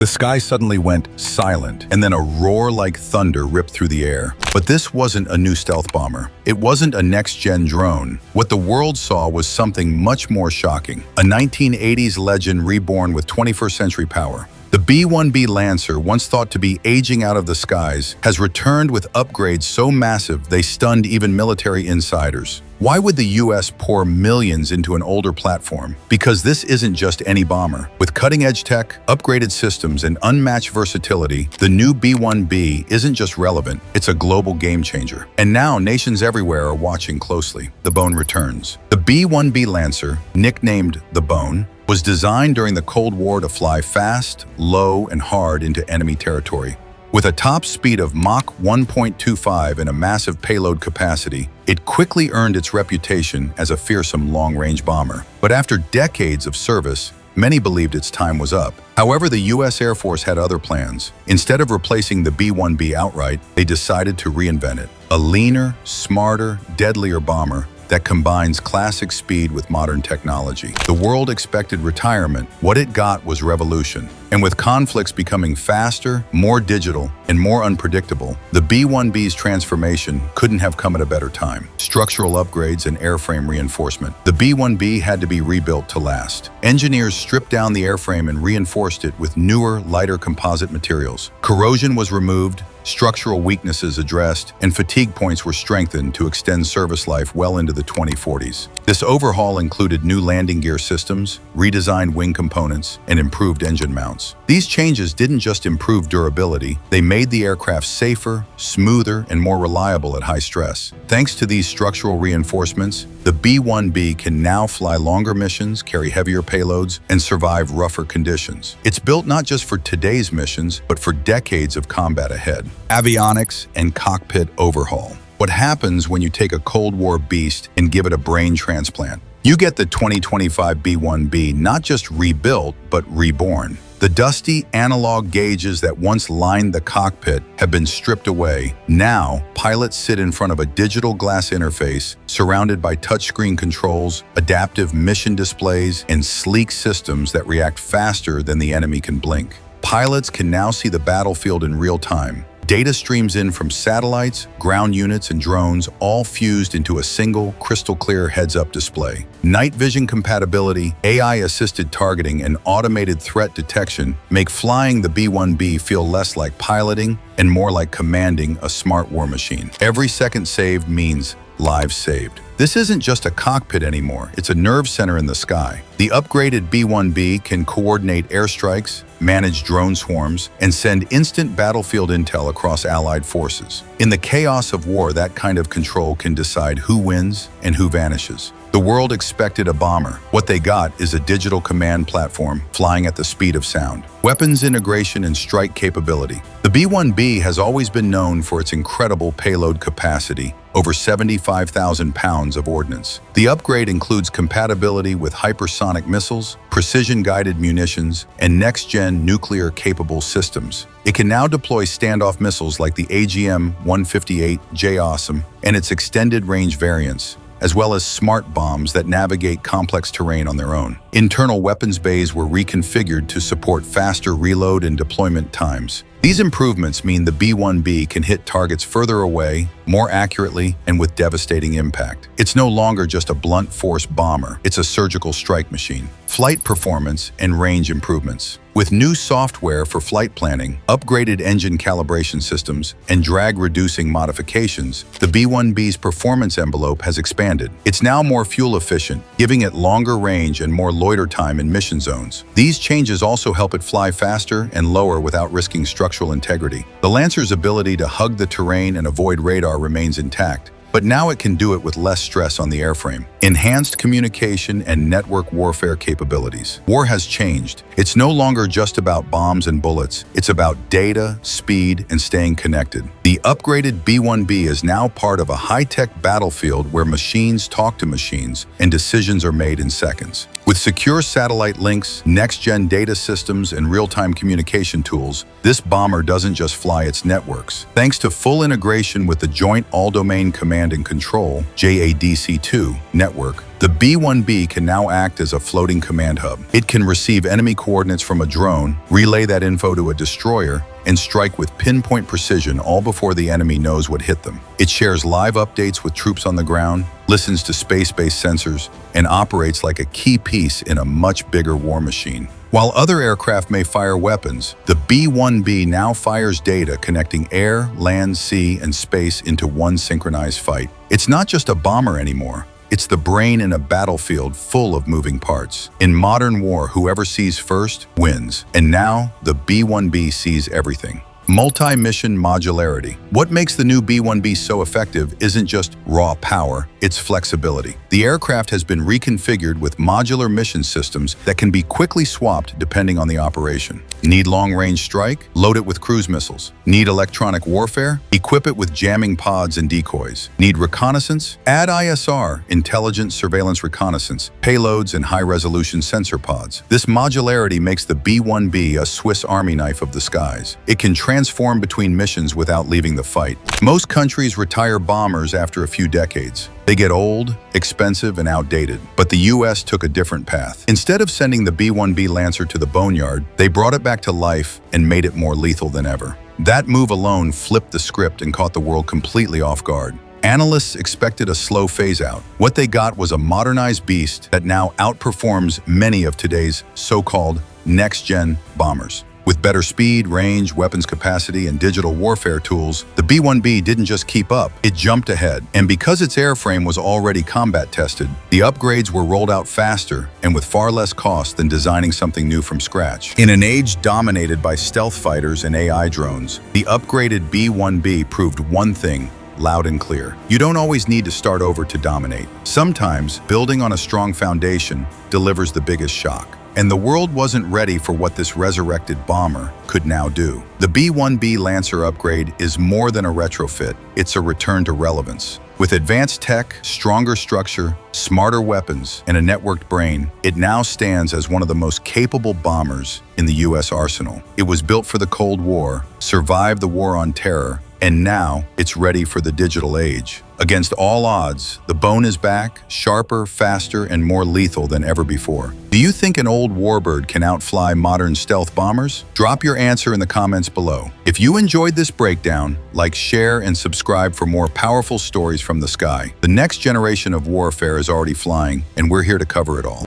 The sky suddenly went silent, and then a roar like thunder ripped through the air. But this wasn't a new stealth bomber. It wasn't a next-gen drone. What the world saw was something much more shocking. A 1980s legend reborn with 21st century power. The B-1B Lancer, once thought to be aging out of the skies, has returned with upgrades so massive they stunned even military insiders. Why would the US pour millions into an older platform? Because this isn't just any bomber. With cutting-edge tech, upgraded systems, and unmatched versatility, the new B-1B isn't just relevant, it's a global game-changer. And now nations everywhere are watching closely. The Bone returns. The B-1B Lancer, nicknamed the Bone, was designed during the Cold War to fly fast, low, and hard into enemy territory. With a top speed of Mach 1.25 and a massive payload capacity, it quickly earned its reputation as a fearsome long-range bomber. But after decades of service, many believed its time was up. However, the US Air Force had other plans. Instead of replacing the B-1B outright, they decided to reinvent it. A leaner, smarter, deadlier bomber that combines classic speed with modern technology. The world expected retirement. What it got was revolution. And with conflicts becoming faster, more digital, and more unpredictable, the B-1B's transformation couldn't have come at a better time. Structural upgrades and airframe reinforcement. The B-1B had to be rebuilt to last. Engineers stripped down the airframe and reinforced it with newer, lighter composite materials. Corrosion was removed, structural weaknesses addressed, and fatigue points were strengthened to extend service life well into the 2040s. This overhaul included new landing gear systems, redesigned wing components, and improved engine mounts. These changes didn't just improve durability, they made the aircraft safer, smoother, and more reliable at high stress. Thanks to these structural reinforcements, the B-1B can now fly longer missions, carry heavier payloads, and survive rougher conditions. It's built not just for today's missions, but for decades of combat ahead. Avionics and cockpit overhaul. What happens when you take a Cold War beast and give it a brain transplant? You get the 2025 B-1B not just rebuilt, but reborn. The dusty analog gauges that once lined the cockpit have been stripped away. Now, pilots sit in front of a digital glass interface surrounded by touchscreen controls, adaptive mission displays, and sleek systems that react faster than the enemy can blink. Pilots can now see the battlefield in real time. Data streams in from satellites, ground units, and drones, all fused into a single, crystal-clear heads-up display. Night vision compatibility, AI-assisted targeting, and automated threat detection make flying the B-1B feel less like piloting and more like commanding a smart war machine. Every second saved means lives saved. This isn't just a cockpit anymore, it's a nerve center in the sky. The upgraded B-1B can coordinate airstrikes, manage drone swarms, and send instant battlefield intel across allied forces. In the chaos of war, that kind of control can decide who wins and who vanishes. The world expected a bomber. What they got is a digital command platform flying at the speed of sound. Weapons integration and strike capability. The B-1B has always been known for its incredible payload capacity, over 75,000 pounds of ordnance. The upgrade includes compatibility with hypersonic missiles, precision-guided munitions, and next-gen nuclear-capable systems. It can now deploy standoff missiles like the AGM-158 JASM and its extended-range variants, as well as smart bombs that navigate complex terrain on their own. Internal weapons bays were reconfigured to support faster reload and deployment times. These improvements mean the B-1B can hit targets further away, more accurately, and with devastating impact. It's no longer just a blunt force bomber, it's a surgical strike machine. Flight performance and range improvements. With new software for flight planning, upgraded engine calibration systems, and drag-reducing modifications, the B-1B's performance envelope has expanded. It's now more fuel-efficient, giving it longer range and more loiter time in mission zones. These changes also help it fly faster and lower without risking structural integrity. The Lancer's ability to hug the terrain and avoid radar remains intact, but now it can do it with less stress on the airframe. Enhanced communication and network warfare capabilities. War has changed. It's no longer just about bombs and bullets. It's about data, speed, and staying connected. The upgraded B-1B is now part of a high-tech battlefield where machines talk to machines and decisions are made in seconds. With secure satellite links, next-gen data systems, and real-time communication tools, this bomber doesn't just fly its networks. Thanks to full integration with the Joint All-Domain Command and Control (JADC2) network, The B-1B can now act as a floating command hub. It can receive enemy coordinates from a drone, relay that info to a destroyer, and strike with pinpoint precision all before the enemy knows what hit them. It shares live updates with troops on the ground, listens to space-based sensors, and operates like a key piece in a much bigger war machine. While other aircraft may fire weapons, the B-1B now fires data connecting air, land, sea, and space into one synchronized fight. It's not just a bomber anymore. It's the brain in a battlefield full of moving parts. In modern war, whoever sees first wins. And now, the B-1B sees everything. Multi-mission modularity. What makes the new B-1B so effective isn't just raw power, it's flexibility. The aircraft has been reconfigured with modular mission systems that can be quickly swapped depending on the operation. Need long-range strike? Load it with cruise missiles. Need electronic warfare? Equip it with jamming pods and decoys. Need reconnaissance? Add ISR, intelligence surveillance reconnaissance, payloads, and high-resolution sensor pods. This modularity makes the B-1B a Swiss Army knife of the skies. It can transform between missions without leaving the fight. Most countries retire bombers after a few decades. They get old, expensive, and outdated. But the US took a different path. Instead of sending the B-1B Lancer to the boneyard, they brought it back to life and made it more lethal than ever. That move alone flipped the script and caught the world completely off guard. Analysts expected a slow phase-out. What they got was a modernized beast that now outperforms many of today's so-called next-gen bombers. With better speed, range, weapons capacity, and digital warfare tools, the B-1B didn't just keep up, it jumped ahead. And because its airframe was already combat tested, the upgrades were rolled out faster and with far less cost than designing something new from scratch. In an age dominated by stealth fighters and AI drones, the upgraded B-1B proved one thing loud and clear. You don't always need to start over to dominate. Sometimes, building on a strong foundation delivers the biggest shock. And the world wasn't ready for what this resurrected bomber could now do. The B-1B Lancer upgrade is more than a retrofit, it's a return to relevance. With advanced tech, stronger structure, smarter weapons, and a networked brain, it now stands as one of the most capable bombers in the US arsenal. It was built for the Cold War, survived the war on terror, and now it's ready for the digital age. Against all odds, the bone is back, sharper, faster, and more lethal than ever before. Do you think an old warbird can outfly modern stealth bombers? Drop your answer in the comments below. If you enjoyed this breakdown, like, share, and subscribe for more powerful stories from the sky. The next generation of warfare is already flying, and we're here to cover it all.